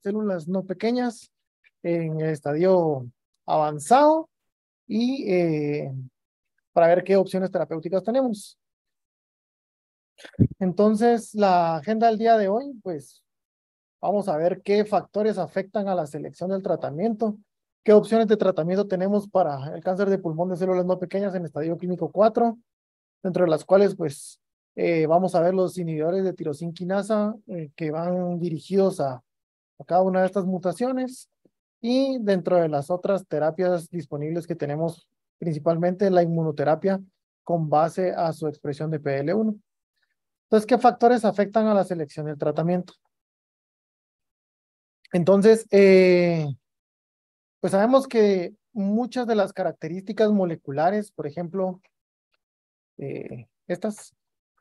células no pequeñas en el estadio avanzado y para ver qué opciones terapéuticas tenemos. Entonces, la agenda del día de hoy, pues vamos a ver qué factores afectan a la selección del tratamiento, qué opciones de tratamiento tenemos para el cáncer de pulmón de células no pequeñas en estadio clínico 4, dentro de las cuales pues vamos a ver los inhibidores de tirosina quinasa que van dirigidos a cada una de estas mutaciones y dentro de las otras terapias disponibles que tenemos, principalmente la inmunoterapia con base a su expresión de PL1. Entonces, ¿qué factores afectan a la selección del tratamiento? Entonces, pues sabemos que muchas de las características moleculares, por ejemplo,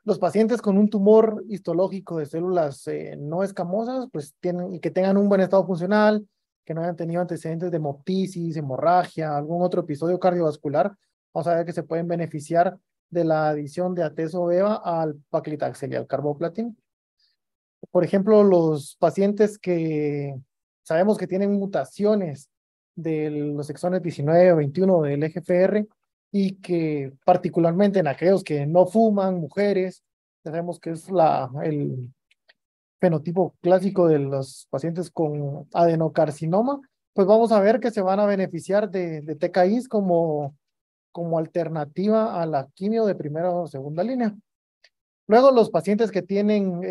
los pacientes con un tumor histológico de células no escamosas, pues tienen y que tengan un buen estado funcional, que no hayan tenido antecedentes de hemoptisis, hemorragia, algún otro episodio cardiovascular, vamos a ver que se pueden beneficiar de la adición de atezo-beva al paclitaxel y al carboplatin. Por ejemplo, los pacientes que sabemos que tienen mutaciones de los exones 19 o 21 del EGFR y que particularmente en aquellos que no fuman, mujeres, sabemos que es el fenotipo clásico de los pacientes con adenocarcinoma, pues vamos a ver que se van a beneficiar de TKIs como alternativa a la quimio de primera o segunda línea. Luego, los pacientes que tienen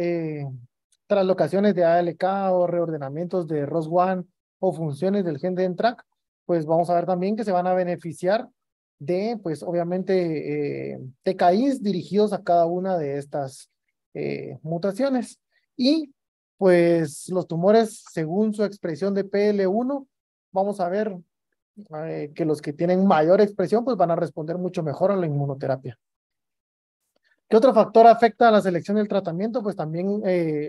translocaciones de ALK o reordenamientos de ROS1 o funciones del gen de NTRK, pues vamos a ver también que se van a beneficiar de, pues obviamente, TKIs dirigidos a cada una de estas mutaciones. Y pues los tumores, según su expresión de PL1, vamos a ver que los que tienen mayor expresión, pues van a responder mucho mejor a la inmunoterapia. ¿Qué otro factor afecta a la selección del tratamiento? Pues también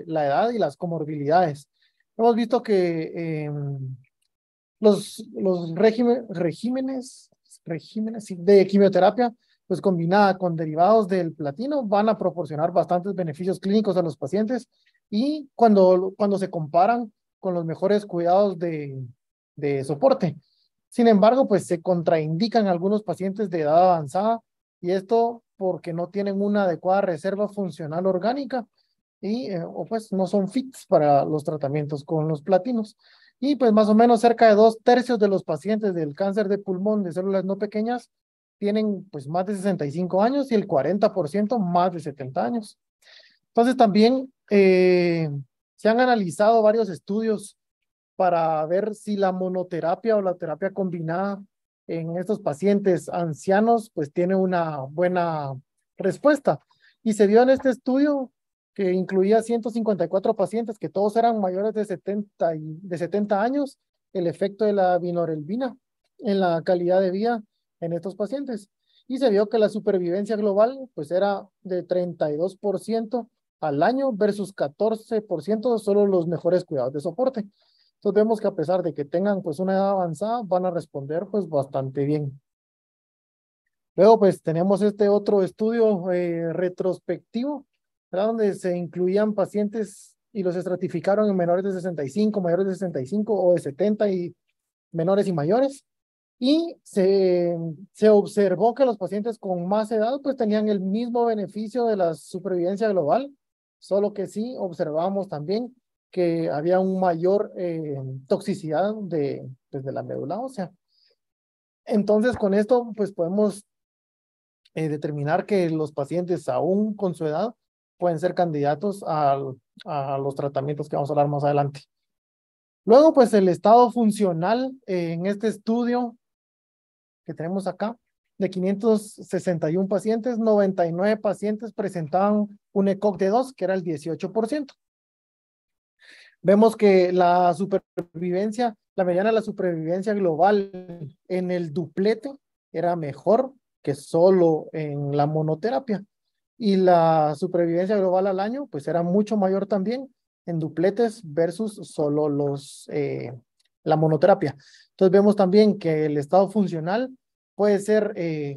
la edad y las comorbilidades. Hemos visto que los regímenes sí, de quimioterapia, pues combinada con derivados del platino, van a proporcionar bastantes beneficios clínicos a los pacientes y cuando se comparan con los mejores cuidados de soporte. Sin embargo, pues se contraindican algunos pacientes de edad avanzada y esto porque no tienen una adecuada reserva funcional orgánica o pues no son fits para los tratamientos con los platinos. Y pues más o menos cerca de 2/3 de los pacientes del cáncer de pulmón de células no pequeñas tienen pues más de 65 años y el 40% más de 70 años. Entonces también se han analizado varios estudios para ver si la monoterapia o la terapia combinada en estos pacientes ancianos pues tiene una buena respuesta. Y se vio en este estudio que incluía 154 pacientes que todos eran mayores de 70 años, el efecto de la vinorelbina en la calidad de vida en estos pacientes. Y se vio que la supervivencia global pues era de 32% al año versus 14% solo los mejores cuidados de soporte. Entonces vemos que a pesar de que tengan pues una edad avanzada, van a responder pues bastante bien. Luego pues tenemos este otro estudio retrospectivo, ¿verdad? Donde se incluían pacientes y los estratificaron en menores de 65, mayores de 65 o de 70 y menores y mayores. Y se observó que los pacientes con más edad pues tenían el mismo beneficio de la supervivencia global, solo que sí observamos también que había un mayor toxicidad de la médula ósea. Entonces con esto pues podemos determinar que los pacientes aún con su edad pueden ser candidatos a los tratamientos que vamos a hablar más adelante. Luego pues el estado funcional en este estudio que tenemos acá, de 561 pacientes, 99 pacientes presentaban un ECOG de 2, que era el 18%. Vemos que la supervivencia, la mediana de la supervivencia global en el duplete era mejor que solo en la monoterapia. Y la supervivencia global al año, pues era mucho mayor también en dupletes versus solo la monoterapia. Entonces vemos también que el estado funcional puede ser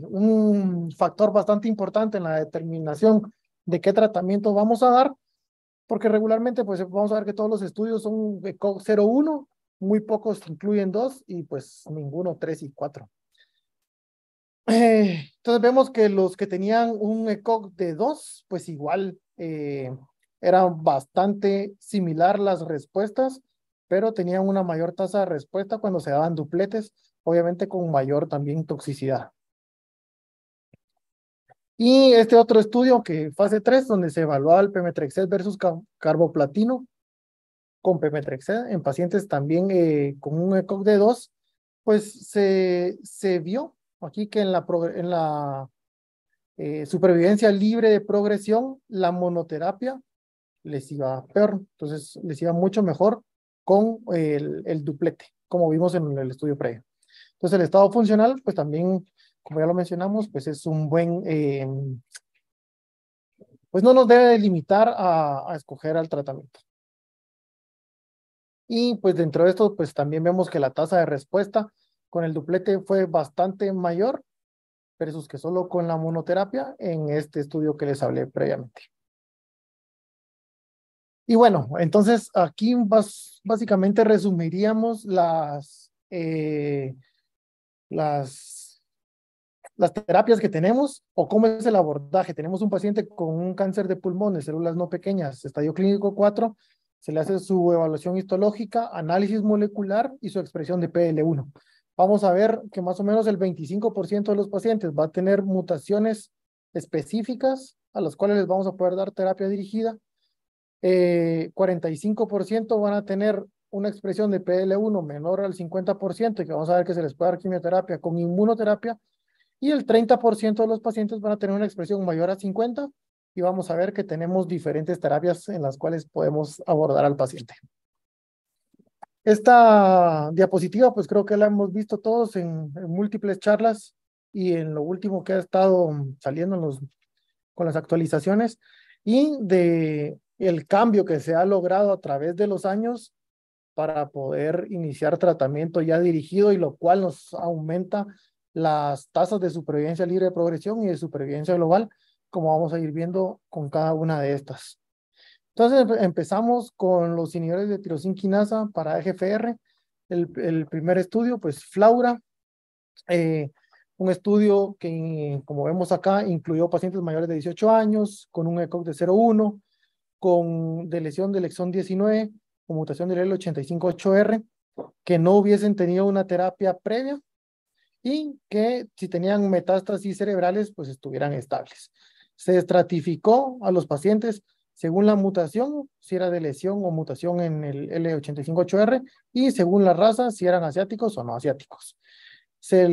un factor bastante importante en la determinación de qué tratamiento vamos a dar, porque regularmente pues vamos a ver que todos los estudios son ECOG 0,1, muy pocos incluyen 2 y pues ninguno 3 y 4. Entonces vemos que los que tenían un ECOG de 2, pues igual eran bastante similar las respuestas, pero tenían una mayor tasa de respuesta cuando se daban dupletes, obviamente con mayor también toxicidad. Y este otro estudio, que fase 3, donde se evaluaba el pemetrexed versus carboplatino con pemetrexed en pacientes también con un ECOG de 2, pues se vio aquí que en la supervivencia libre de progresión, la monoterapia les iba peor, entonces les iba mucho mejor con el duplete, como vimos en el estudio previo. Entonces el estado funcional, pues también, como ya lo mencionamos, pues es un buen, pues no nos debe limitar a escoger al tratamiento. Y pues dentro de esto, pues también vemos que la tasa de respuesta con el duplete fue bastante mayor versus que solo con la monoterapia en este estudio que les hablé previamente. Y bueno, entonces aquí básicamente resumiríamos las terapias que tenemos o cómo es el abordaje. Tenemos un paciente con un cáncer de pulmón de células no pequeñas, estadio clínico 4, se le hace su evaluación histológica, análisis molecular y su expresión de PL1. Vamos a ver que más o menos el 25% de los pacientes va a tener mutaciones específicas a las cuales les vamos a poder dar terapia dirigida. 45% van a tener una expresión de PL1 menor al 50% y que vamos a ver que se les puede dar quimioterapia con inmunoterapia, y el 30% de los pacientes van a tener una expresión mayor a 50 y vamos a ver que tenemos diferentes terapias en las cuales podemos abordar al paciente. Esta diapositiva pues creo que la hemos visto todos en múltiples charlas y en lo último que ha estado saliendo con las actualizaciones, y de el cambio que se ha logrado a través de los años para poder iniciar tratamiento ya dirigido, y lo cual nos aumenta las tasas de supervivencia libre de progresión y de supervivencia global, como vamos a ir viendo con cada una de estas. Entonces empezamos con los inhibidores de tirosina quinasa para EGFR. El primer estudio, pues Flaura, un estudio que, como vemos acá, incluyó pacientes mayores de 18 años, con un ECOG de 0,1, con lesión del exón 19, con mutación del L858R, que no hubiesen tenido una terapia previa y que si tenían metástasis cerebrales, pues estuvieran estables. Se estratificó a los pacientes según la mutación, si era de lesión o mutación en el L858R, y según la raza, si eran asiáticos o no asiáticos. Se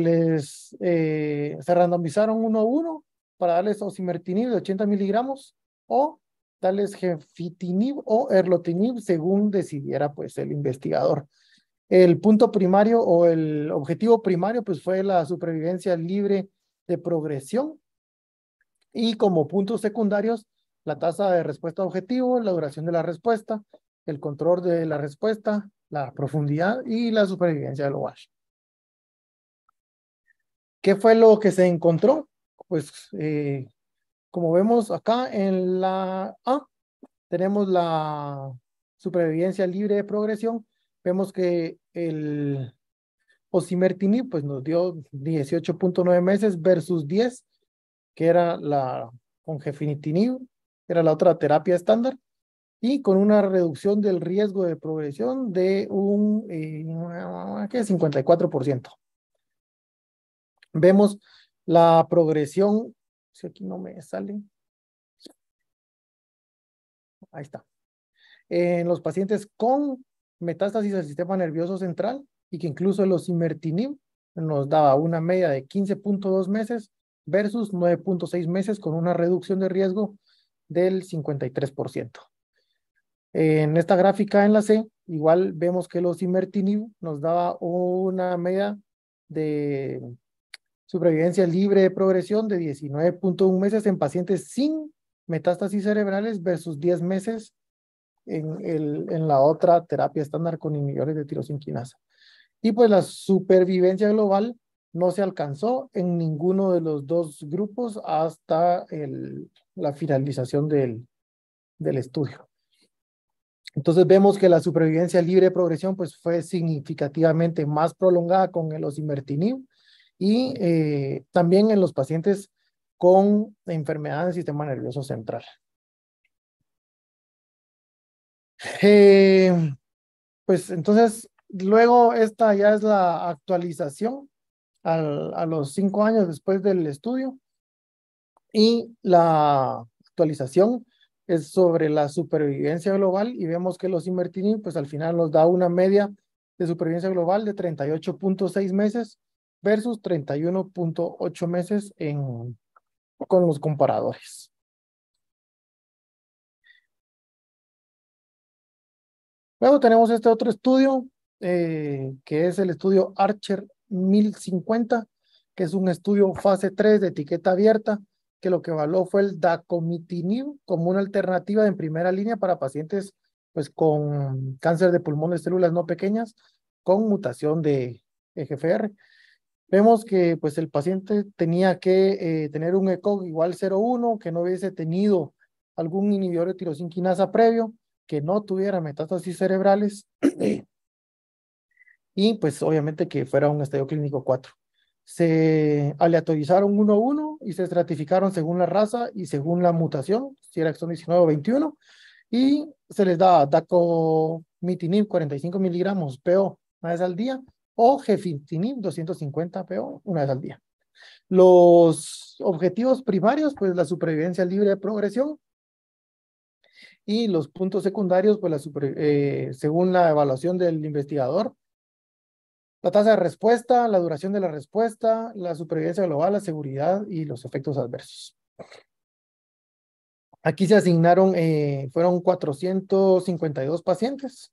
randomizaron 1 a 1 para darles osimertinib de 80 miligramos o darles gefitinib o erlotinib según decidiera pues el investigador. El punto primario o el objetivo primario pues fue la supervivencia libre de progresión, y como puntos secundarios la tasa de respuesta objetivo, la duración de la respuesta, el control de la respuesta, la profundidad y la supervivencia global. ¿Qué fue lo que se encontró? Pues como vemos acá en la A, tenemos la supervivencia libre de progresión. Vemos que el osimertinib pues nos dio 18.9 meses versus 10, que era la con gefitinib, era la otra terapia estándar, y con una reducción del riesgo de progresión de un 54%. Vemos la progresión, si aquí no me sale, ahí está, en los pacientes con metástasis al sistema nervioso central, y que incluso el osimertinib nos daba una media de 15.2 meses versus 9.6 meses, con una reducción de riesgo del 53%. En esta gráfica en la C, igual vemos que el osimertinib nos daba una media de supervivencia libre de progresión de 19.1 meses en pacientes sin metástasis cerebrales versus 10 meses en la otra terapia estándar con inhibidores de tirosina quinasa. Y pues la supervivencia global no se alcanzó en ninguno de los dos grupos hasta la finalización del estudio. Entonces vemos que la supervivencia libre de progresión pues fue significativamente más prolongada con el osimertinib y también en los pacientes con enfermedad del sistema nervioso central. Eh, pues entonces, luego esta ya es la actualización a los 5 años después del estudio y la actualización es sobre la supervivencia global y vemos que los osimertinib pues al final nos da una media de supervivencia global de 38.6 meses versus 31.8 meses con los comparadores. Luego tenemos este otro estudio, que es el estudio Archer 1050, que es un estudio fase 3 de etiqueta abierta, que lo que evaluó fue el dacomitinib como una alternativa en primera línea para pacientes pues, con cáncer de pulmón de células no pequeñas con mutación de EGFR. Vemos que pues, el paciente tenía que tener un ECOG igual 0,1, que no hubiese tenido algún inhibidor de tirosina quinasa previo, que no tuviera metástasis cerebrales y pues obviamente que fuera un estadio clínico 4. Se aleatorizaron 1-1 y se estratificaron según la raza y según la mutación, si era exon 19 o 21, y se les da dacomitinib 45 miligramos PO una vez al día o gefitinib 250 PO una vez al día. Los objetivos primarios, pues la supervivencia libre de progresión, y los puntos secundarios, pues según la evaluación del investigador, la tasa de respuesta, la duración de la respuesta, la supervivencia global, la seguridad y los efectos adversos. Aquí se asignaron, fueron 452 pacientes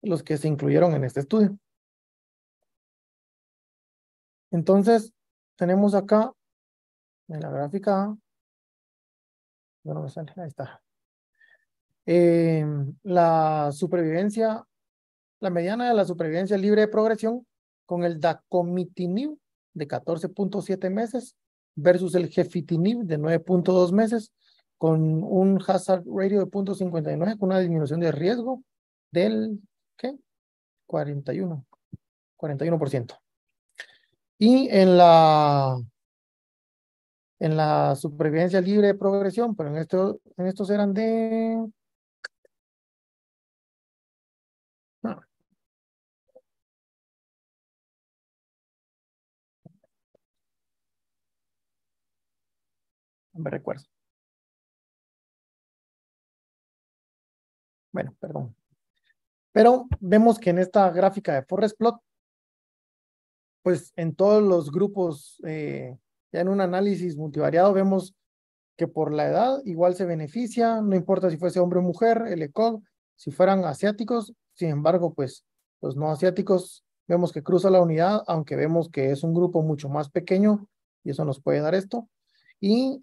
los que se incluyeron en este estudio. Entonces, tenemos acá en la gráfica, no me sale, ahí está. La supervivencia, la mediana de la supervivencia libre de progresión con el dacomitinib de 14.7 meses versus el gefitinib de 9.2 meses con un hazard ratio de 0.59 con una disminución de riesgo del, ¿qué? 41%. Y en la supervivencia libre de progresión, pero en estos eran de... No, no me recuerdo. Bueno, perdón. Pero vemos que en esta gráfica de Forest Plot, pues en todos los grupos, ya en un análisis multivariado, vemos que por la edad igual se beneficia, no importa si fuese hombre o mujer, el ECOG, si fueran asiáticos, sin embargo, pues los no asiáticos vemos que cruza la unidad, aunque vemos que es un grupo mucho más pequeño, y eso nos puede dar esto, y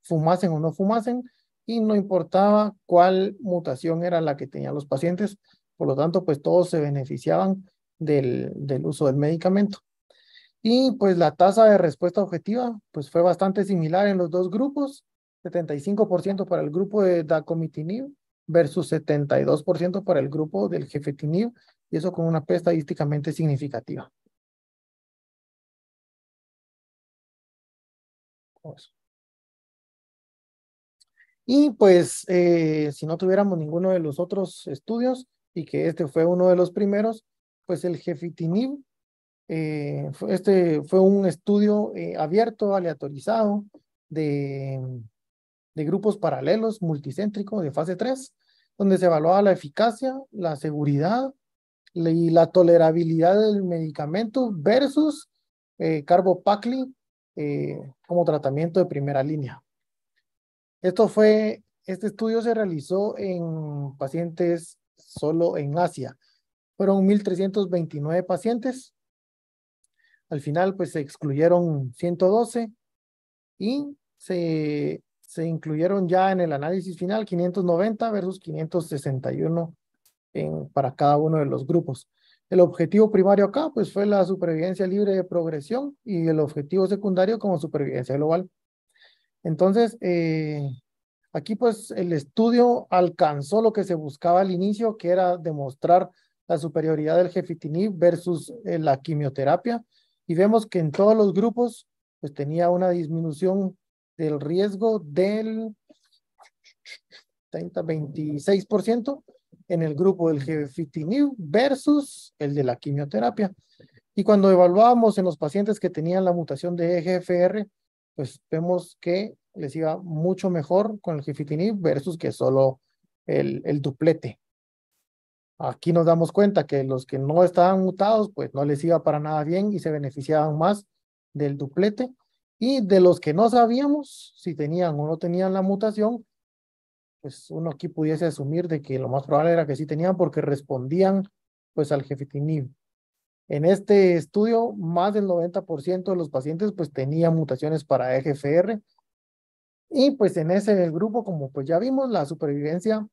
fumasen o no fumasen, y no importaba cuál mutación era la que tenían los pacientes, por lo tanto, pues todos se beneficiaban del uso del medicamento. Y pues la tasa de respuesta objetiva pues fue bastante similar en los dos grupos, 75% para el grupo de dacomitinib versus 72% para el grupo del gefetinib, y eso con una P estadísticamente significativa. Y pues si no tuviéramos ninguno de los otros estudios y que este fue uno de los primeros, pues el gefitinib, este fue un estudio abierto, aleatorizado, de grupos paralelos, multicéntrico, de fase 3, donde se evaluaba la eficacia, la seguridad y la tolerabilidad del medicamento versus carbopacli como tratamiento de primera línea. Este estudio se realizó en pacientes solo en Asia. Fueron 1,329 pacientes. Al final, pues se excluyeron 112 y se incluyeron ya en el análisis final 590 versus 561 para cada uno de los grupos. El objetivo primario acá, pues fue la supervivencia libre de progresión y el objetivo secundario como supervivencia global. Entonces, Aquí pues el estudio alcanzó lo que se buscaba al inicio, que era demostrar la superioridad del gefitinib versus la quimioterapia. Y vemos que en todos los grupos pues tenía una disminución del riesgo del 26% en el grupo del gefitinib versus el de la quimioterapia. Y cuando evaluábamos en los pacientes que tenían la mutación de EGFR, pues vemos que les iba mucho mejor con el gefitinib versus que solo el duplete. Aquí nos damos cuenta que los que no estaban mutados, pues no les iba para nada bien y se beneficiaban más del duplete. Y de los que no sabíamos si tenían o no tenían la mutación, pues uno aquí pudiese asumir de que lo más probable era que sí tenían porque respondían pues al gefitinib. En este estudio, más del 90% de los pacientes pues tenían mutaciones para EGFR y pues en ese grupo, como pues ya vimos, la supervivencia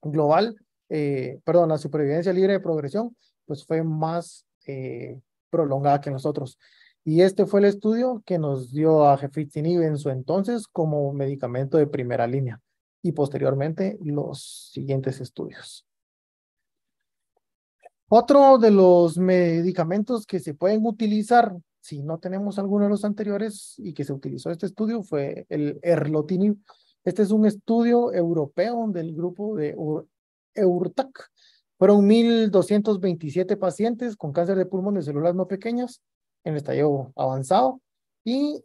global, perdón, la supervivencia libre de progresión pues fue más prolongada que nosotros. Y este fue el estudio que nos dio a gefitinib en su entonces como medicamento de primera línea y posteriormente los siguientes estudios. Otro de los medicamentos que se pueden utilizar si no tenemos alguno de los anteriores y que se utilizó este estudio fue el erlotinib. Este es un estudio europeo del grupo de EURTAC. Fueron 1,227 pacientes con cáncer de pulmón de células no pequeñas en estadio avanzado y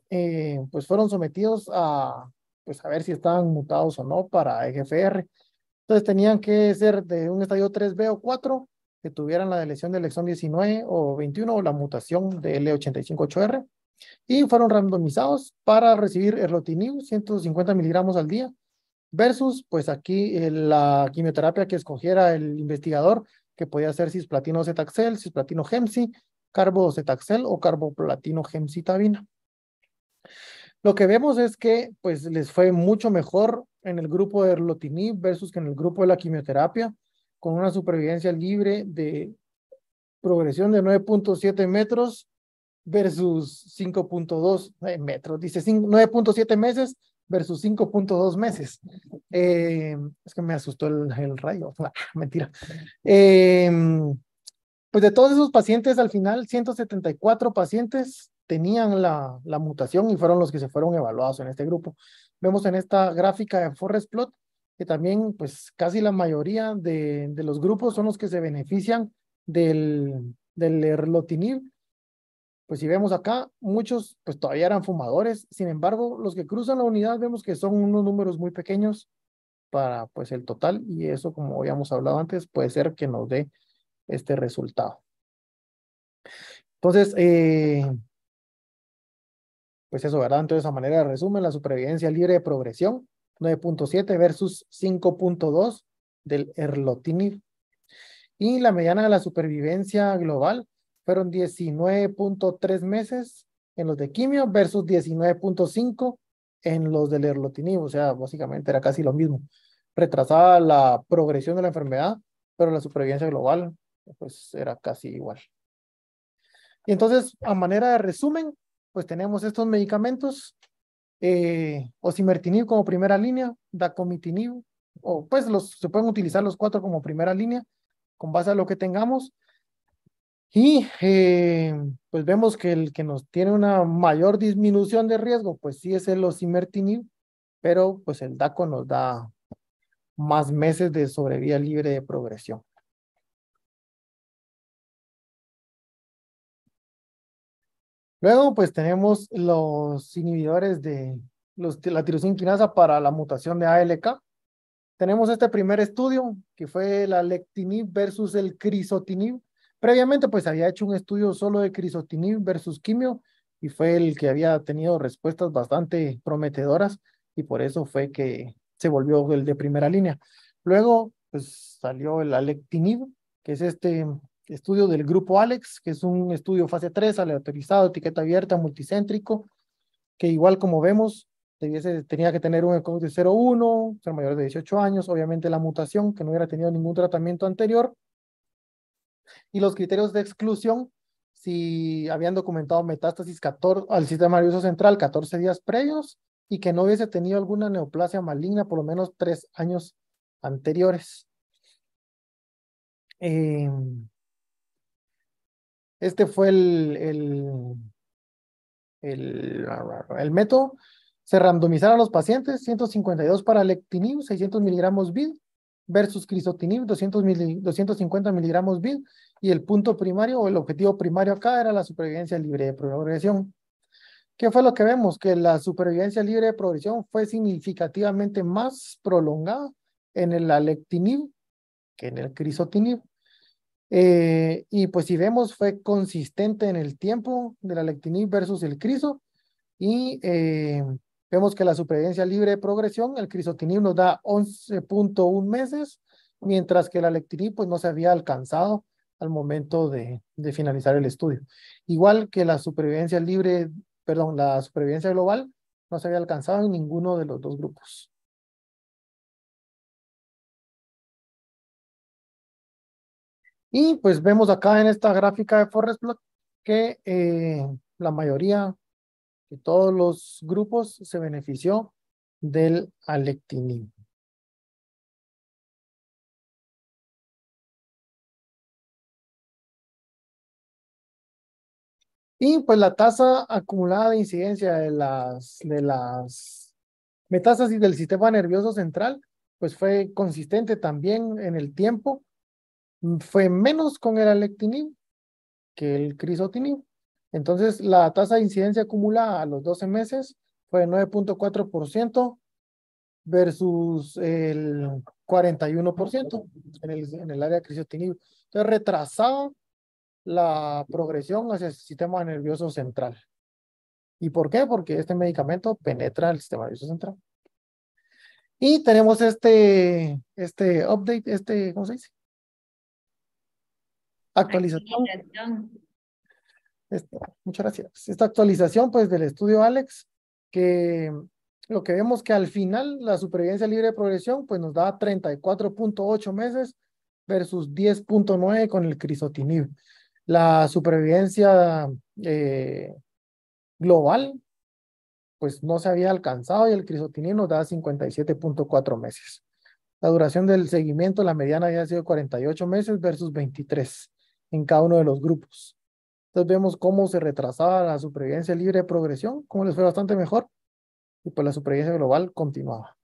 pues fueron sometidos pues a ver si estaban mutados o no para EGFR. Entonces tenían que ser de un estadio 3B o 4 que tuvieran la lesión del exón 19 o 21 o la mutación de L858R y fueron randomizados para recibir erlotinib 150 miligramos al día versus pues aquí la quimioterapia que escogiera el investigador que podía ser cisplatino cetaxel, cisplatino gemci, carbocetaxel o carboplatino gemcitabina. Lo que vemos es que pues les fue mucho mejor en el grupo de erlotinib versus que en el grupo de la quimioterapia, con una supervivencia libre de progresión de 9.7 metros versus 5.2 metros, dice 9.7 meses versus 5.2 meses. Es que me asustó el rayo, mentira. Pues de todos esos pacientes, al final, 174 pacientes tenían la mutación y fueron los que se fueron evaluados en este grupo. Vemos en esta gráfica de Forest Plot que también, pues, casi la mayoría de los grupos son los que se benefician del erlotinib. Pues si vemos acá, muchos pues todavía eran fumadores. Sin embargo, los que cruzan la unidad vemos que son unos números muy pequeños para pues el total y eso, como habíamos hablado antes, puede ser que nos dé este resultado. Entonces, pues eso, ¿verdad? Entonces, a manera de resumen, la supervivencia libre de progresión, 9.7 versus 5.2 del erlotinib. Y la mediana de la supervivencia global fueron 19.3 meses en los de quimio versus 19.5 en los del erlotinib. O sea, básicamente era casi lo mismo. Retrasaba la progresión de la enfermedad, pero la supervivencia global pues era casi igual. Y entonces, a manera de resumen, pues tenemos estos medicamentos, osimertinib como primera línea, dacomitinib, o pues se pueden utilizar los 4 como primera línea, con base a lo que tengamos. Y pues vemos que el que nos tiene una mayor disminución de riesgo, pues sí es el osimertinib, pero pues el DACO nos da más meses de sobrevida libre de progresión. Luego, pues tenemos los inhibidores de la tirosina quinasa para la mutación de ALK. Tenemos este primer estudio, que fue la lectinib versus el crizotinib. Previamente, pues había hecho un estudio solo de crizotinib versus quimio, y fue el que había tenido respuestas bastante prometedoras, y por eso fue que se volvió el de primera línea. Luego, pues salió el alectinib, que es este estudio del grupo ALEX, que es un estudio fase 3, aleatorizado, etiqueta abierta, multicéntrico, que igual como vemos, tenía que tener un ECOG de 0,1, ser mayor de 18 años, obviamente la mutación, que no hubiera tenido ningún tratamiento anterior, y los criterios de exclusión, si habían documentado metástasis al sistema nervioso central 14 días previos, y que no hubiese tenido alguna neoplasia maligna por lo menos 3 años anteriores. Eh, este fue el método. Se randomizaron a los pacientes, 152 para lectinib, 600 miligramos BID, versus crizotinib, 250 miligramos BID, y el punto primario o el objetivo primario acá era la supervivencia libre de progresión. ¿Qué fue lo que vemos? Que la supervivencia libre de progresión fue significativamente más prolongada en el alectinib que en el crizotinib. Y pues si vemos fue consistente en el tiempo del alectinib versus el crizo, y vemos que la supervivencia libre de progresión, el crizotinib nos da 11.1 meses, mientras que el alectinib pues no se había alcanzado al momento de finalizar el estudio. Igual que la supervivencia libre, perdón, la supervivencia global no se había alcanzado en ninguno de los dos grupos. Y pues vemos acá en esta gráfica de Forest Plot que la mayoría de todos los grupos se benefició del alectinib. Y pues la tasa acumulada de incidencia de las metástasis del sistema nervioso central, pues fue consistente también en el tiempo. Fue menos con el alectinib que el crizotinib. Entonces, la tasa de incidencia acumulada a los 12 meses fue de 9.4% versus el 41% en el área de crizotinib. Entonces, retrasaba la progresión hacia el sistema nervioso central. ¿Y por qué? Porque este medicamento penetra el sistema nervioso central. Y tenemos este update, ¿cómo se dice? Actualización. Muchas gracias. Esta actualización, pues, del estudio Alex, que lo que vemos que al final la supervivencia libre de progresión, pues, nos da 34.8 meses versus 10.9 con el crizotinib. La supervivencia global, pues, no se había alcanzado y el crizotinib nos da 57.4 meses. La duración del seguimiento, la mediana había sido 48 meses versus 23 en cada uno de los grupos. Entonces vemos cómo se retrasaba la supervivencia libre de progresión, cómo les fue bastante mejor, y pues la supervivencia global continuaba.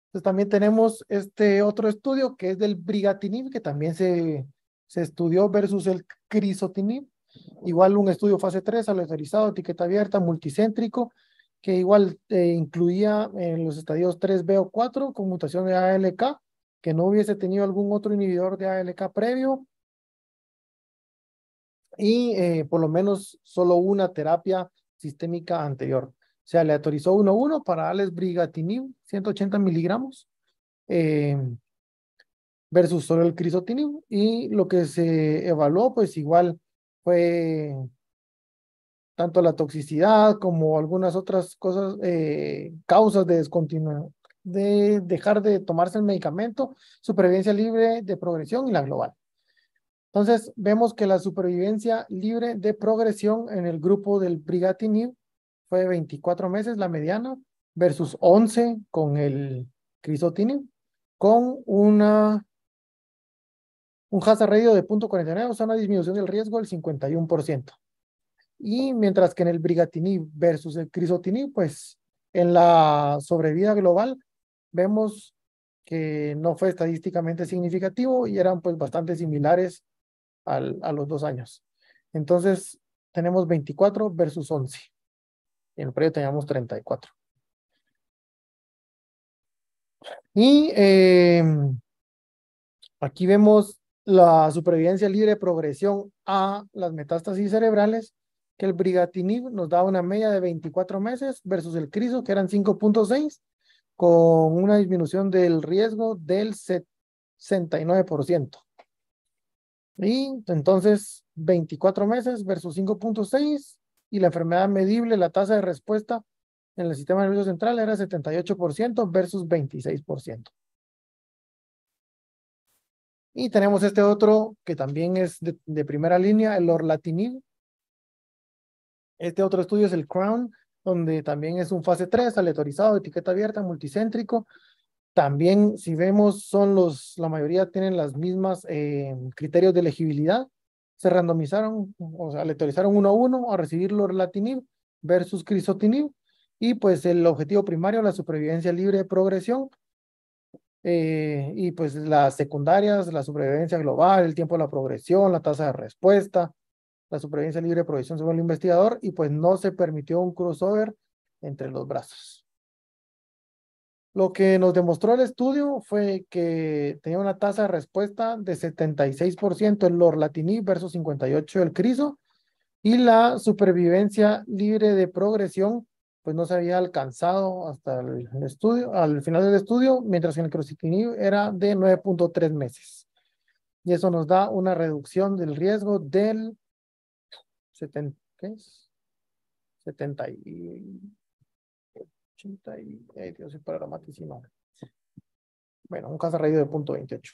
Entonces también tenemos este otro estudio que es del brigatinib, que también se estudió versus el crizotinib. Igual un estudio fase 3, aleatorizado, etiqueta abierta, multicéntrico, que igual incluía en los estadios 3B o 4 con mutación de ALK, que no hubiese tenido algún otro inhibidor de ALK previo, y por lo menos solo una terapia sistémica anterior. Se aleatorizó 1-1 para darles brigatinib, 180 miligramos, versus solo el crizotinib, y lo que se evaluó, pues igual fue tanto la toxicidad como algunas otras cosas, causas de descontinuidad, de dejar de tomarse el medicamento, supervivencia libre de progresión y la global. Entonces, vemos que la supervivencia libre de progresión en el grupo del brigatinib fue 24 meses, la mediana, versus 11 con el crizotinib, con un hazard ratio de 0.49, o sea, una disminución del riesgo del 51%. Y mientras que en el brigatinib versus el crizotinib, pues en la sobrevida global vemos que no fue estadísticamente significativo y eran pues bastante similares a los 2 años. Entonces, tenemos 24 versus 11. En el periodo teníamos 34. Y aquí vemos la supervivencia libre de progresión a las metástasis cerebrales, que el brigatinib nos da una media de 24 meses versus el crizo, que eran 5.6, con una disminución del riesgo del 69%. Y entonces 24 meses versus 5.6, y la enfermedad medible, la tasa de respuesta en el sistema nervioso central era 78% versus 26%. Y tenemos este otro que también es de primera línea, el orlatinib, Este otro estudio es el CROWN, donde también es un fase 3, aleatorizado, etiqueta abierta, multicéntrico. También, si vemos, la mayoría tienen las mismas criterios de elegibilidad. Se randomizaron, o sea, aleatorizaron 1 a 1 a recibir lorlatinib versus crizotinib. Y pues el objetivo primario, la supervivencia libre de progresión. Y pues las secundarias, la supervivencia global, el tiempo de la progresión, la tasa de respuesta, la supervivencia libre de progresión según el investigador, y pues no se permitió un crossover entre los brazos. Lo que nos demostró el estudio fue que tenía una tasa de respuesta de 76% el lorlatinib versus 58% el crizo, y la supervivencia libre de progresión pues no se había alcanzado hasta el estudio, al final del estudio, mientras que el crizotinib era de 9.3 meses. Y eso nos da una reducción del riesgo del 70, ¿qué es? 70 y 80 y, Dios, soy para gramaticima. Bueno, un caso raído de 0.28.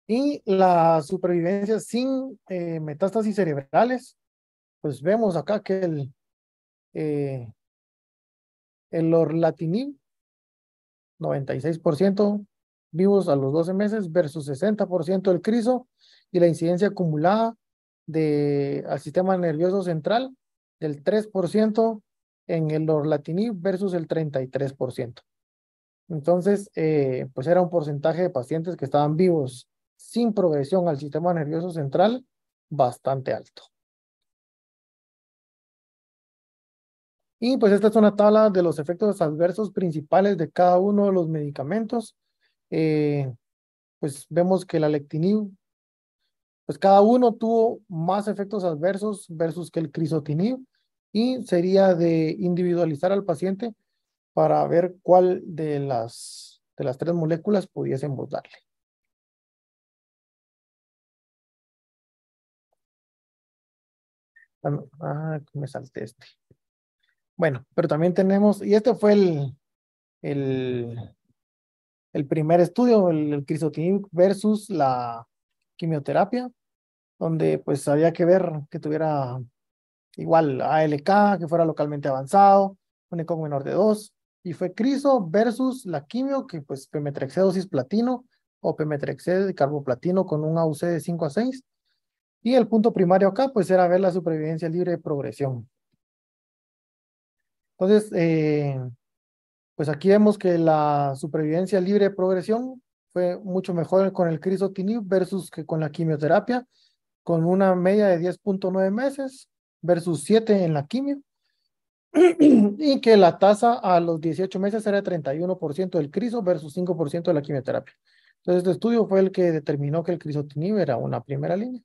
Y la supervivencia sin metástasis cerebrales, pues vemos acá que el lorlatinib, 96% vivos a los 12 meses versus 60% del crizo, y la incidencia acumulada al sistema nervioso central del 3% en el lorlatinib versus el 33%. Entonces, pues era un porcentaje de pacientes que estaban vivos sin progresión al sistema nervioso central bastante alto. Y pues esta es una tabla de los efectos adversos principales de cada uno de los medicamentos. Pues vemos que la alectinib, pues cada uno tuvo más efectos adversos versus que el crizotinib, y sería de individualizar al paciente para ver cuál de las 3 moléculas pudiésemos darle. Me salté este. Bueno, pero también tenemos, y este fue el, el primer estudio, el crizotinib versus la quimioterapia, donde pues había que ver que tuviera igual ALK, que fuera localmente avanzado, un ECOG menor de 2, y fue crizo versus la quimio, que pues pemetrexed cisplatino o pemetrexed carboplatino con un AUC de 5 a 6, y el punto primario acá pues era ver la supervivencia libre de progresión. Entonces, pues aquí vemos que la supervivencia libre de progresión fue mucho mejor con el crizotinib versus que con la quimioterapia, con una media de 10.9 meses versus 7 en la quimio, y que la tasa a los 18 meses era de 31% del crizo versus 5% de la quimioterapia. Entonces, este estudio fue el que determinó que el crizotinib era una primera línea.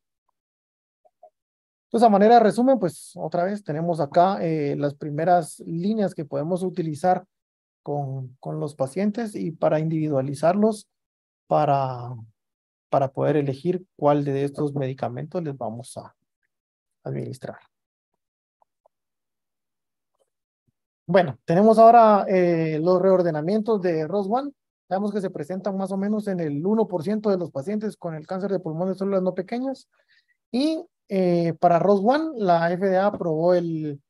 Entonces, a manera de resumen, pues otra vez tenemos acá las primeras líneas que podemos utilizar con los pacientes y para individualizarlos para, para poder elegir cuál de estos medicamentos les vamos a administrar. Bueno, tenemos ahora los reordenamientos de ROS1. Sabemos que se presentan más o menos en el 1% de los pacientes con el cáncer de pulmón de células no pequeñas. Y para ROS1, la FDA aprobó el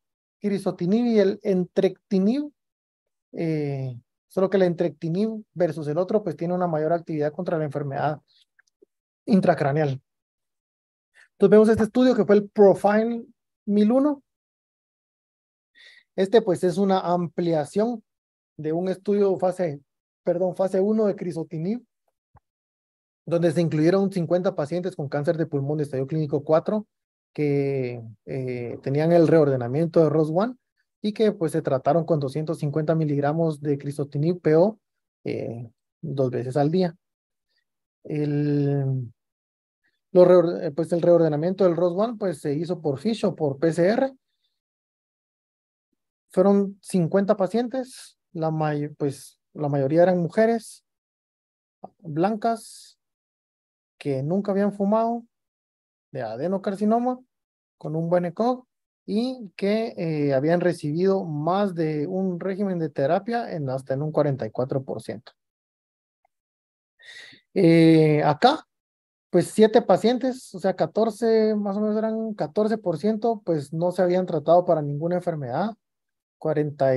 crizotinib y el entrectinib, solo que el entrectinib versus el otro, pues tiene una mayor actividad contra la enfermedad intracraneal. Entonces vemos este estudio que fue el Profile 1001. Este pues es una ampliación de un estudio fase 1 de crizotinib, donde se incluyeron 50 pacientes con cáncer de pulmón de estadio clínico 4 que tenían el reordenamiento de ROS1 y que pues se trataron con 250 miligramos de crizotinib PO 2 veces al día. Pues el reordenamiento del ROS1 pues se hizo por FISH o por PCR. Fueron 50 pacientes, pues la mayoría eran mujeres blancas que nunca habían fumado, de adenocarcinoma, con un buen ECOG, y que habían recibido más de un régimen de terapia hasta en un 44%. Acá pues 7 pacientes, o sea, 14, más o menos eran 14%, pues no se habían tratado para ninguna enfermedad. 40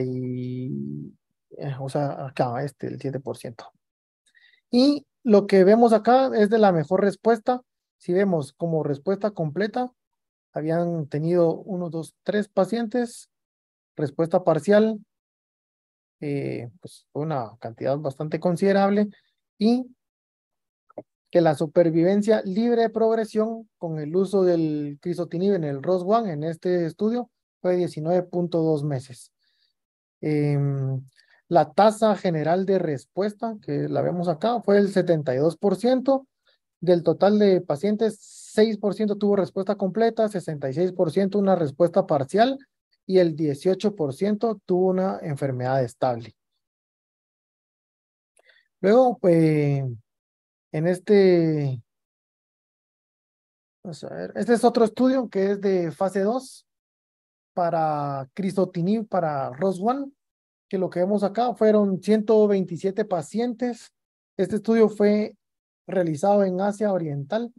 o sea, acá, el 7%. Y lo que vemos acá es de la mejor respuesta. Si vemos como respuesta completa, habían tenido 1, 2, 3 pacientes, respuesta parcial, pues fue una cantidad bastante considerable, y que la supervivencia libre de progresión con el uso del crizotinib en el ROS1 en este estudio fue 19.2 meses. La tasa general de respuesta, que la vemos acá, fue el 72%. Del total de pacientes, 6% tuvo respuesta completa, 66% una respuesta parcial y el 18% tuvo una enfermedad estable. Luego, en vamos a ver, este es otro estudio que es de fase 2 para crizotinib para ROS1, que lo que vemos acá fueron 127 pacientes. Este estudio fue realizado en Asia Oriental,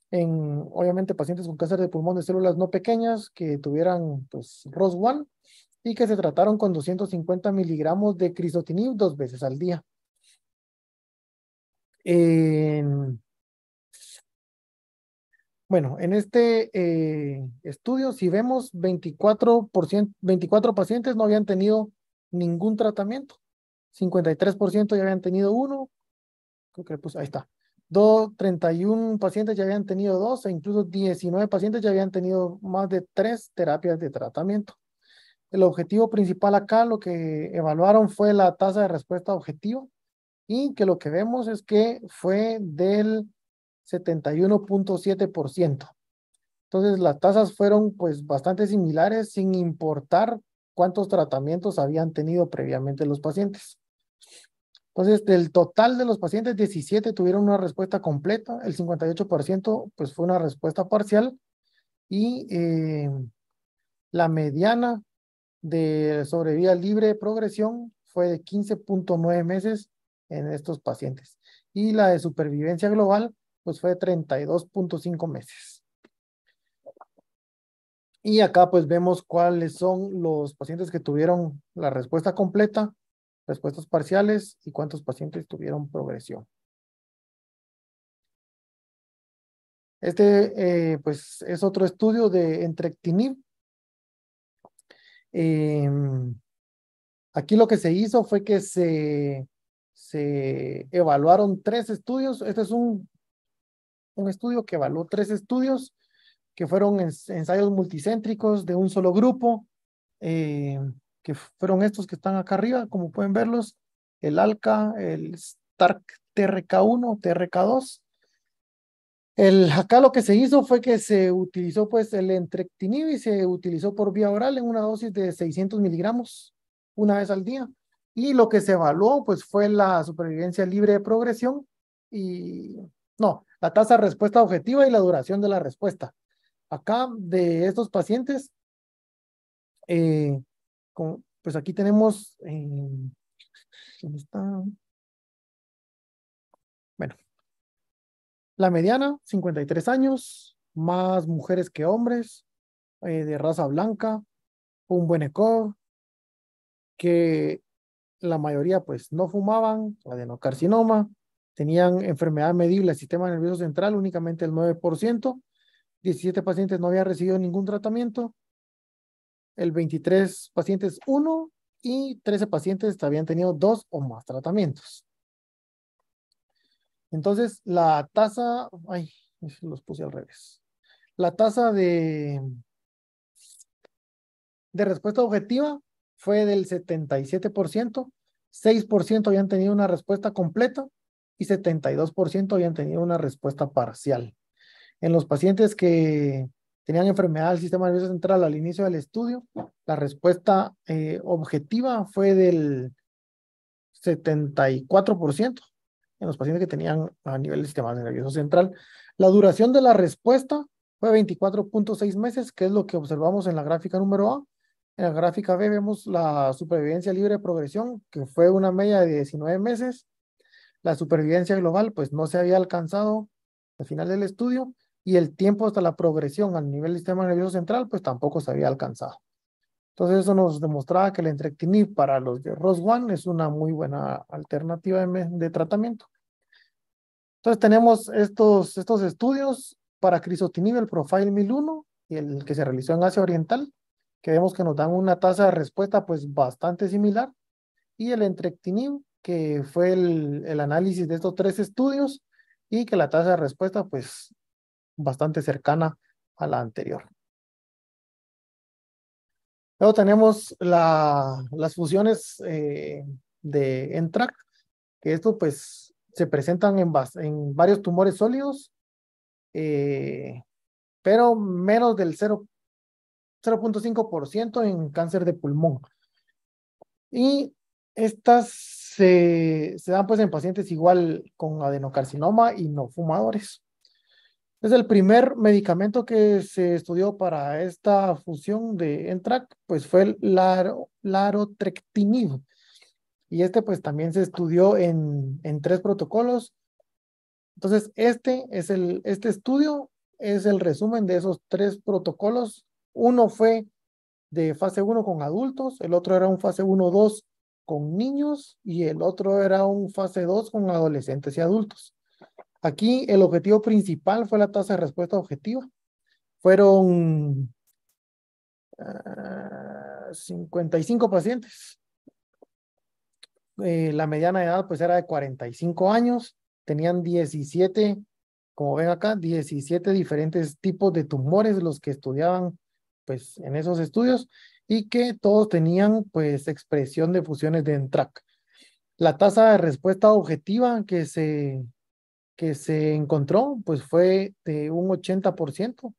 en obviamente pacientes con cáncer de pulmón de células no pequeñas que tuvieran pues ROS1 y que se trataron con 250 miligramos de crizotinib 2 veces al día. Bueno, en este estudio, si vemos 24 pacientes no habían tenido ningún tratamiento, 53% ya habían tenido uno, creo que pues ahí está. 31 pacientes ya habían tenido dos, e incluso 19 pacientes ya habían tenido más de 3 terapias de tratamiento. El objetivo principal acá, lo que evaluaron fue la tasa de respuesta objetiva, y que lo que vemos es que fue del 71.7%. Entonces las tasas fueron pues bastante similares sin importar cuántos tratamientos habían tenido previamente los pacientes. Entonces, del total de los pacientes, 17 tuvieron una respuesta completa, el 58% pues fue una respuesta parcial, y la mediana de sobrevida libre de progresión fue de 15.9 meses en estos pacientes. Y la de supervivencia global pues fue de 32.5 meses. Y acá pues vemos cuáles son los pacientes que tuvieron la respuesta completa, respuestas parciales y cuántos pacientes tuvieron progresión. Pues es otro estudio de entrectinib. Aquí lo que se hizo fue que se evaluaron 3 estudios. Este es un estudio que evaluó 3 estudios que fueron ensayos multicéntricos de un solo grupo, que fueron estos que están acá arriba, como pueden verlos, el ALCA, el STARC TRK1, TRK2. Acá lo que se hizo fue que se utilizó pues el entrectinib y se utilizó por vía oral en una dosis de 600 miligramos una vez al día. Y lo que se evaluó pues fue la supervivencia libre de progresión y, no, la tasa de respuesta objetiva y la duración de la respuesta. Acá de estos pacientes, pues aquí tenemos, ¿dónde está? Bueno, la mediana, 53 años, más mujeres que hombres, de raza blanca, un buen ECOG, que la mayoría pues no fumaban, adenocarcinoma, tenían enfermedad medible del sistema nervioso central, únicamente el 9%, 17 pacientes no habían recibido ningún tratamiento, el 23 pacientes 1 y 13 pacientes habían tenido 2 o más tratamientos. Entonces, la tasa, ay, los puse al revés. La tasa de respuesta objetiva fue del 77%, 6% habían tenido una respuesta completa y 72% habían tenido una respuesta parcial. En los pacientes que tenían enfermedad del sistema nervioso central al inicio del estudio, la respuesta objetiva fue del 74% en los pacientes que tenían a nivel del sistema nervioso central. La duración de la respuesta fue 24.6 meses, que es lo que observamos en la gráfica número A. En la gráfica B vemos la supervivencia libre de progresión, que fue una media de 19 meses. La supervivencia global, pues no se había alcanzado al final del estudio, y el tiempo hasta la progresión al nivel del sistema nervioso central, pues tampoco se había alcanzado. Entonces eso nos demostraba que el entrectinib para los de ROS1 es una muy buena alternativa de tratamiento. Entonces tenemos estos estudios para crizotinib, el Profile 1001 y el que se realizó en Asia Oriental, que vemos que nos dan una tasa de respuesta pues bastante similar, y el entrectinib, que fue el análisis de estos tres estudios y que la tasa de respuesta pues bastante cercana a la anterior. Luego tenemos las fusiones de NTRK, que esto pues se presentan en varios tumores sólidos, eh, pero menos del 0.5% en cáncer de pulmón. Y estas se dan pues en pacientes igual con adenocarcinoma y no fumadores. Es el primer medicamento que se estudió para esta fusión de NTRK, pues fue el larotrectinib. Y este pues también se estudió en 3 protocolos. Entonces, este estudio es el resumen de esos 3 protocolos. Uno fue de fase 1 con adultos, el otro era un fase 1-2 con niños y el otro era un fase 2 con adolescentes y adultos. Aquí el objetivo principal fue la tasa de respuesta objetiva. Fueron 55 pacientes. La mediana de edad pues era de 45 años. Tenían 17, como ven acá, 17 diferentes tipos de tumores los que estudiaban pues en esos estudios, y que todos tenían pues expresión de fusiones de NTRK. La tasa de respuesta objetiva que se encontró pues fue de un 80%,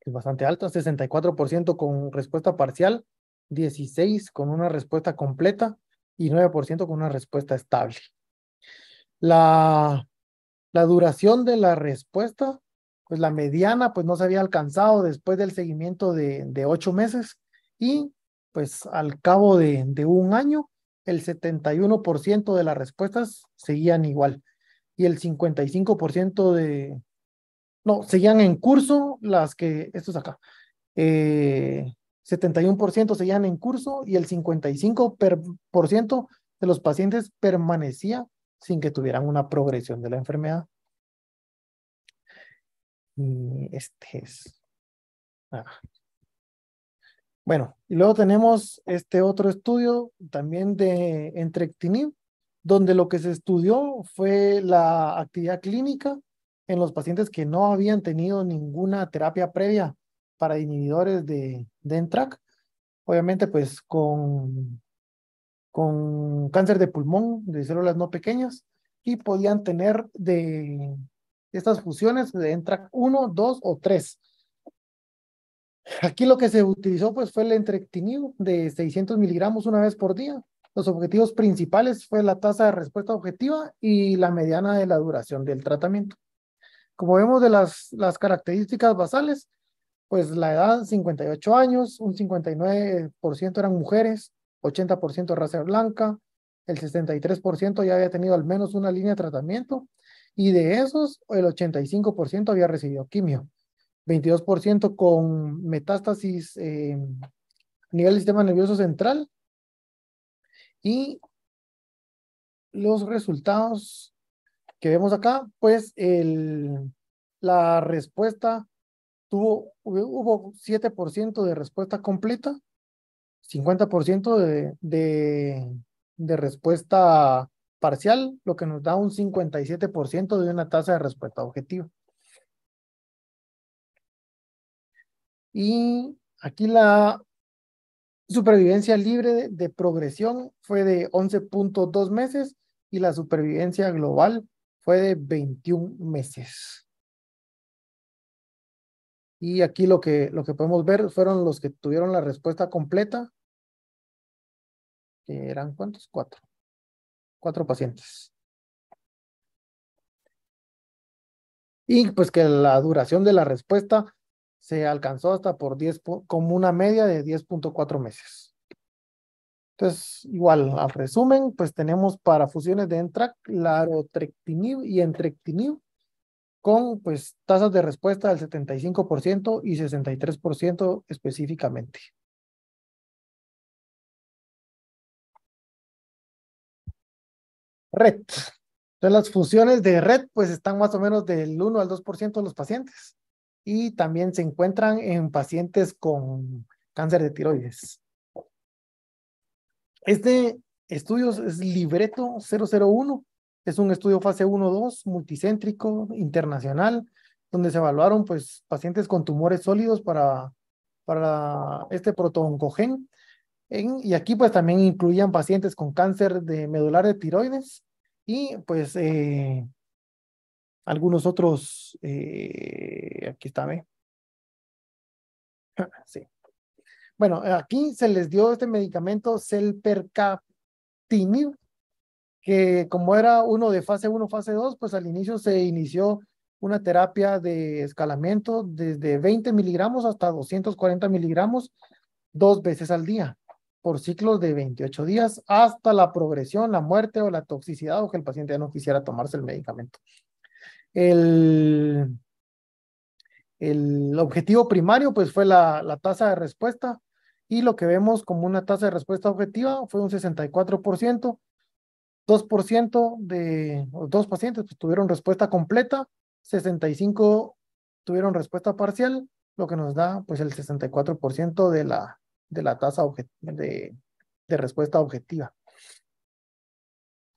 es bastante alta, 64% con respuesta parcial, 16% con una respuesta completa y 9% con una respuesta estable. La duración de la respuesta, pues la mediana, pues no se había alcanzado después del seguimiento de 8 meses, y pues al cabo de un año, el 71% de las respuestas seguían igual, y el 55% no, seguían en curso esto es acá, 71% seguían en curso y el 55% de los pacientes permanecía sin que tuvieran una progresión de la enfermedad. Y este es. ah. Bueno, y luego tenemos este otro estudio también de entrectinib, donde lo que se estudió fue la actividad clínica en los pacientes que no habían tenido ninguna terapia previa para inhibidores de NTRK, obviamente pues con cáncer de pulmón de células no pequeñas, y podían tener de estas fusiones de NTRK 1, 2 o 3. Aquí lo que se utilizó pues fue el entrectinib de 600 miligramos una vez por día. Los objetivos principales fue la tasa de respuesta objetiva y la mediana de la duración del tratamiento. Como vemos de las características basales, pues la edad 58 años, un 59% eran mujeres, 80% raza blanca, el 63% ya había tenido al menos una línea de tratamiento, y de esos el 85% había recibido quimio. 22% con metástasis a nivel del sistema nervioso central, y los resultados que vemos acá, pues la respuesta hubo 7% de respuesta completa, 50% de respuesta parcial, lo que nos da un 57% de una tasa de respuesta objetiva. Y aquí la supervivencia libre de progresión fue de 11.2 meses y la supervivencia global fue de 21 meses. Y aquí lo que podemos ver fueron los que tuvieron la respuesta completa, que eran ¿cuántos? 4 pacientes. Y pues que la duración de la respuesta se alcanzó hasta por 10, como una media de 10.4 meses. Entonces, igual, al resumen, pues tenemos para fusiones de NTRK, larotrectinib y entrectinib, con pues tasas de respuesta del 75% y 63% específicamente. Red. Entonces las fusiones de red pues están más o menos del 1 al 2% de los pacientes y también se encuentran en pacientes con cáncer de tiroides. Este estudio es Libreto 001, es un estudio fase 1-2 multicéntrico internacional donde se evaluaron pues pacientes con tumores sólidos para este protooncogen y aquí pues también incluían pacientes con cáncer de medular de tiroides y pues algunos otros, aquí está, ¿ve? Sí. Bueno, aquí se les dio este medicamento Selpercatinib, que como era uno de fase 1, fase 2, pues al inicio se inició una terapia de escalamiento desde 20 miligramos hasta 240 miligramos 2 veces al día, por ciclos de 28 días, hasta la progresión, la muerte o la toxicidad o que el paciente ya no quisiera tomarse el medicamento. El, el objetivo primario pues fue la tasa de respuesta y lo que vemos como una tasa de respuesta objetiva fue un 64%, 2% de los dos pacientes pues, tuvieron respuesta completa, 65 tuvieron respuesta parcial, lo que nos da pues el 64% de la tasa de respuesta objetiva.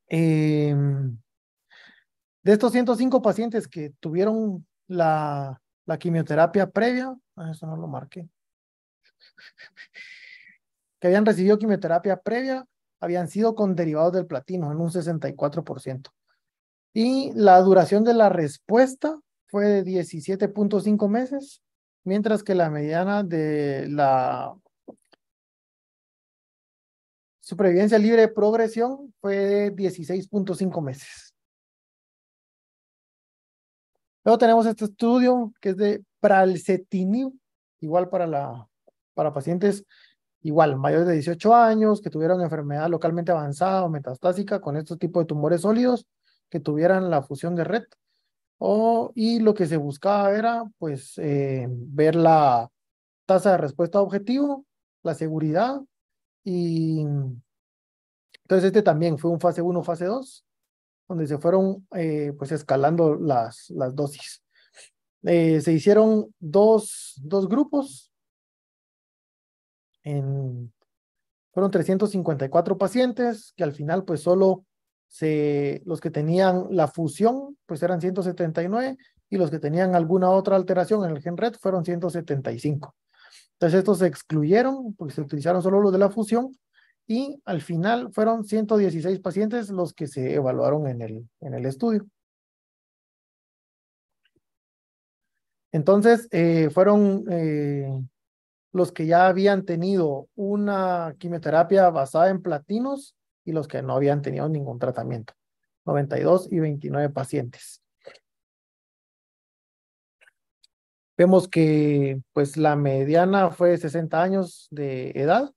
De estos 105 pacientes que tuvieron la quimioterapia previa, eso no lo marqué, que habían recibido quimioterapia previa, habían sido con derivados del platino en un 64%. Y la duración de la respuesta fue de 17.5 meses, mientras que la mediana de la supervivencia libre de progresión fue de 16.5 meses. Luego tenemos este estudio que es de pralsetinib, igual para pacientes igual mayores de 18 años que tuvieron enfermedad localmente avanzada o metastásica con estos tipos de tumores sólidos que tuvieran la fusión de red. Y lo que se buscaba era pues ver la tasa de respuesta objetivo, la seguridad y entonces este también fue un fase 1, fase 2 donde se fueron pues escalando las dosis. Se hicieron dos grupos, fueron 354 pacientes que al final pues solo los que tenían la fusión pues eran 179 y los que tenían alguna otra alteración en el gen red fueron 175. Entonces estos se excluyeron porque se utilizaron solo los de la fusión y al final fueron 116 pacientes los que se evaluaron en el estudio. Entonces fueron los que ya habían tenido una quimioterapia basada en platinos y los que no habían tenido ningún tratamiento. 92 y 29 pacientes. Vemos que pues la mediana fue 60 años de edad.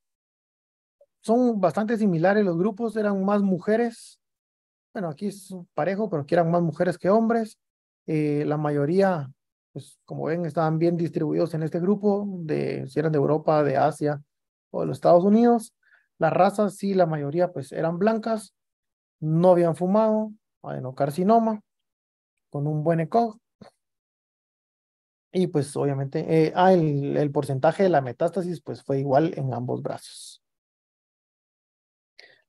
Son bastante similares los grupos, eran más mujeres. Bueno, aquí es parejo, pero aquí eran más mujeres que hombres. La mayoría, pues como ven, estaban bien distribuidos en este grupo, si eran de Europa, de Asia o de los Estados Unidos. Las razas, sí, la mayoría pues eran blancas, no habían fumado, adenocarcinoma, con un buen ECOG. Y pues obviamente, el porcentaje de la metástasis pues fue igual en ambos brazos.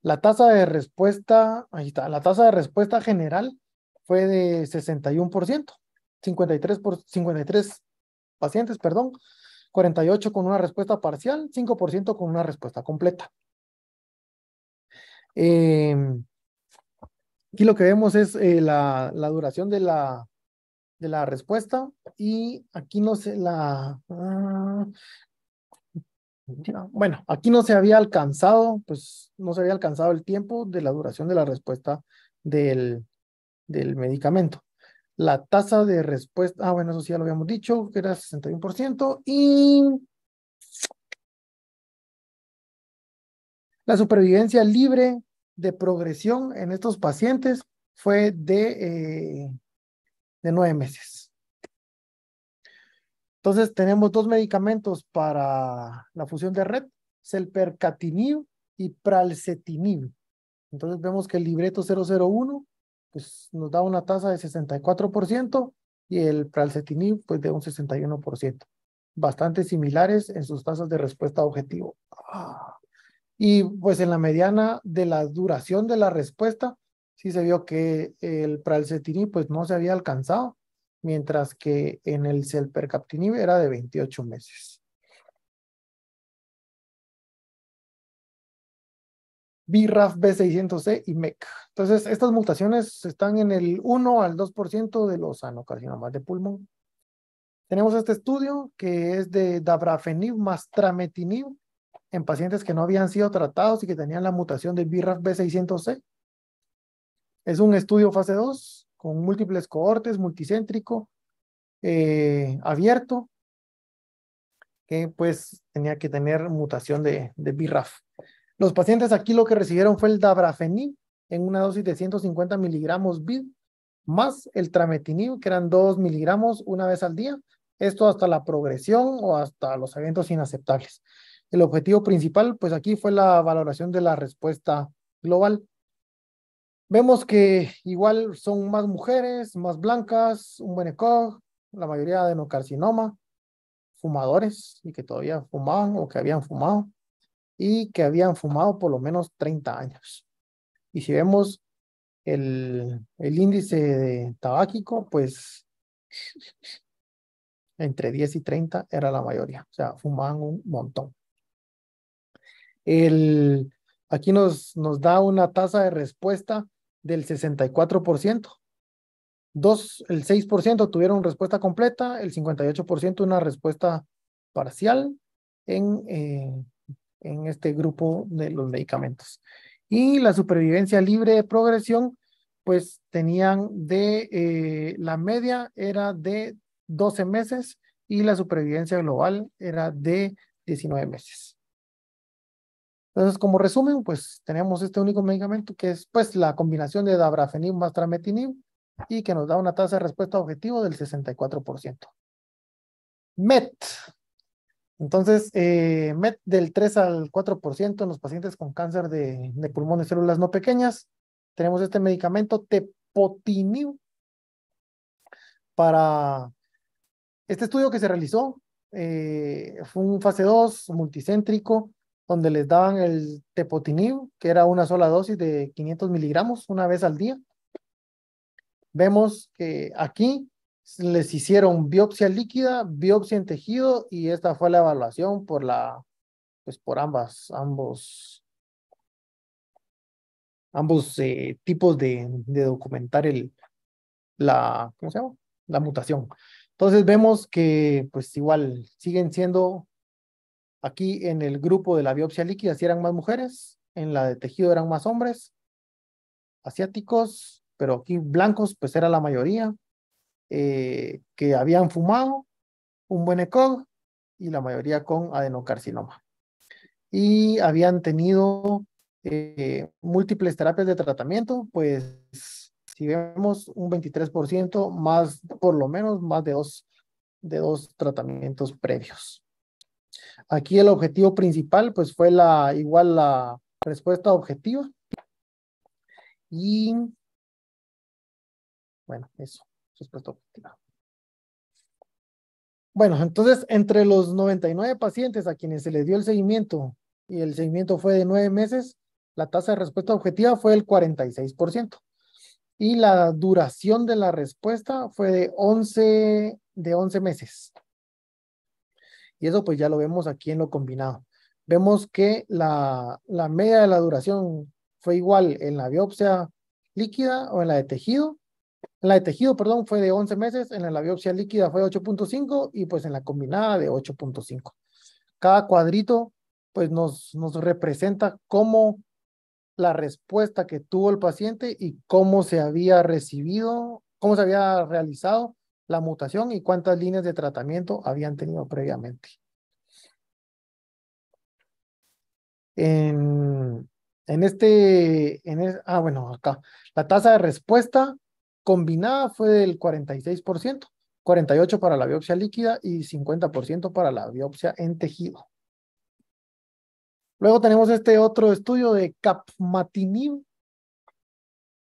La tasa de respuesta, ahí está, la tasa de respuesta general fue de 61%, 53 pacientes, perdón, 48 con una respuesta parcial, 5% con una respuesta completa. Aquí lo que vemos es la duración de la respuesta y aquí no se bueno, aquí no se había alcanzado, pues no se había alcanzado el tiempo de la duración de la respuesta del medicamento. La tasa de respuesta, bueno, eso sí ya lo habíamos dicho, que era 61%, y la supervivencia libre de progresión en estos pacientes fue de de 9 meses. Entonces tenemos dos medicamentos para la fusión de red, selpercatinib y pralsetinib. Entonces vemos que el libreto 001 pues, nos da una tasa de 64% y el pralsetinib pues de un 61%. Bastante similares en sus tasas de respuesta objetivo. Y pues en la mediana de la duración de la respuesta, sí se vio que el pralsetinib pues no se había alcanzado, mientras que en el selpercatinib era de 28 meses. BRAF B600C y MEC. Entonces, estas mutaciones están en el 1 al 2% de los anocarcinomas de pulmón. Tenemos este estudio que es de dabrafenib más trametinib en pacientes que no habían sido tratados y que tenían la mutación de BRAF B600C. Es un estudio fase 2 con múltiples cohortes, multicéntrico, abierto, que pues tenía que tener mutación de BRAF. Los pacientes aquí lo que recibieron fue el dabrafenib en una dosis de 150 miligramos BID, más el trametinib, que eran 2 miligramos una vez al día. Esto hasta la progresión o hasta los eventos inaceptables. El objetivo principal, pues aquí fue la valoración de la respuesta global. Vemos que igual son más mujeres, más blancas, un buen ECOG, la mayoría de adenocarcinoma, fumadores y que todavía fumaban o que habían fumado y que habían fumado por lo menos 30 años. Y si vemos el índice de tabáquico, pues entre 10 y 30 era la mayoría, o sea, fumaban un montón. Aquí nos da una tasa de respuesta del 64%. El 6% tuvieron respuesta completa, el 58% una respuesta parcial en este grupo de los medicamentos. Y la supervivencia libre de progresión, pues tenían la media era de 12 meses y la supervivencia global era de 19 meses. Entonces, como resumen, pues tenemos este único medicamento que es pues la combinación de dabrafenib más trametinib y que nos da una tasa de respuesta objetivo del 64%. MET. Entonces, MET del 3 al 4% en los pacientes con cáncer de pulmón de células no pequeñas. Tenemos este medicamento tepotinib para este estudio que se realizó. Fue un fase 2 multicéntrico donde les daban el tepotinib, que era una sola dosis de 500 miligramos una vez al día. Vemos que aquí les hicieron biopsia líquida, biopsia en tejido y esta fue la evaluación pues por ambos tipos de documentar ¿cómo se llama? La mutación. Entonces vemos que pues igual siguen siendo aquí en el grupo de la biopsia líquida si eran más mujeres, en la de tejido eran más hombres, asiáticos, pero aquí blancos pues era la mayoría, que habían fumado, un buen ECOG y la mayoría con adenocarcinoma. Y habían tenido múltiples terapias de tratamiento, pues si vemos un 23% más, por lo menos más de dos tratamientos previos. Aquí el objetivo principal pues fue igual la respuesta objetiva y bueno, eso, respuesta objetiva. Bueno, entonces entre los 99 pacientes a quienes se les dio el seguimiento y el seguimiento fue de 9 meses, la tasa de respuesta objetiva fue el 46%. Y la duración de la respuesta fue de 11 meses. Y eso pues ya lo vemos aquí en lo combinado. Vemos que la media de la duración fue igual en la biopsia líquida o en la de tejido. En la de tejido, perdón, fue de 11 meses, en la biopsia líquida fue 8.5 y pues en la combinada de 8.5. Cada cuadrito pues nos representa cómo la respuesta que tuvo el paciente y cómo se había recibido, cómo se había realizado la mutación y cuántas líneas de tratamiento habían tenido previamente. Bueno, acá, la tasa de respuesta combinada fue del 46%, 48% para la biopsia líquida y 50% para la biopsia en tejido. Luego tenemos este otro estudio de capmatinib,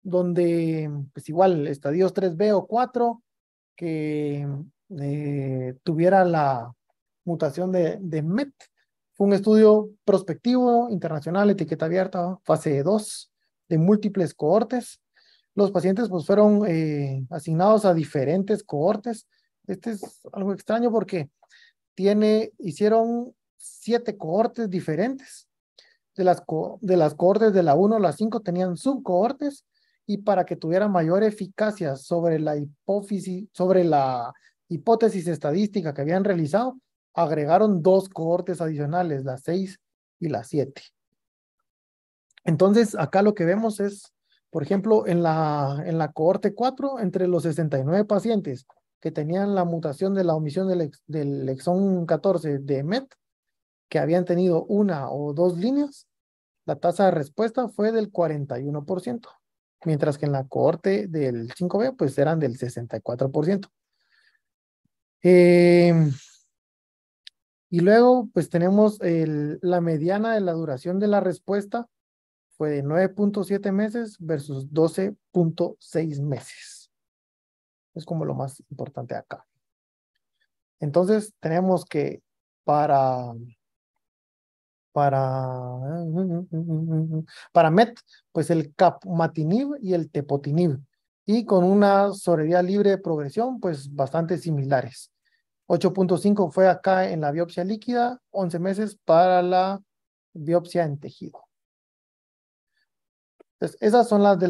donde pues igual estadios 3B o 4 que tuviera la mutación de MET. Fue un estudio prospectivo, internacional, etiqueta abierta, fase 2, de múltiples cohortes. Los pacientes pues fueron asignados a diferentes cohortes. Este es algo extraño porque hicieron 7 cohortes diferentes. De las cohortes de la 1 a la 5 tenían subcohortes, y para que tuviera mayor eficacia sobre la hipótesis estadística que habían realizado, agregaron 2 cohortes adicionales, la 6 y la 7. Entonces, acá lo que vemos es, por ejemplo, en la cohorte 4, entre los 69 pacientes que tenían la mutación de la omisión del exón 14 de MET, que habían tenido 1 o 2 líneas, la tasa de respuesta fue del 41%, mientras que en la cohorte del 5B pues eran del 64%. Y luego pues tenemos la mediana de la duración de la respuesta fue de 9.7 meses versus 12.6 meses. Es como lo más importante acá. Entonces tenemos que para MET, pues el capmatinib y el tepotinib, y con una sobrevida libre de progresión, pues bastante similares. 8.5 fue acá en la biopsia líquida, 11 meses para la biopsia en tejido. Entonces, esas son las de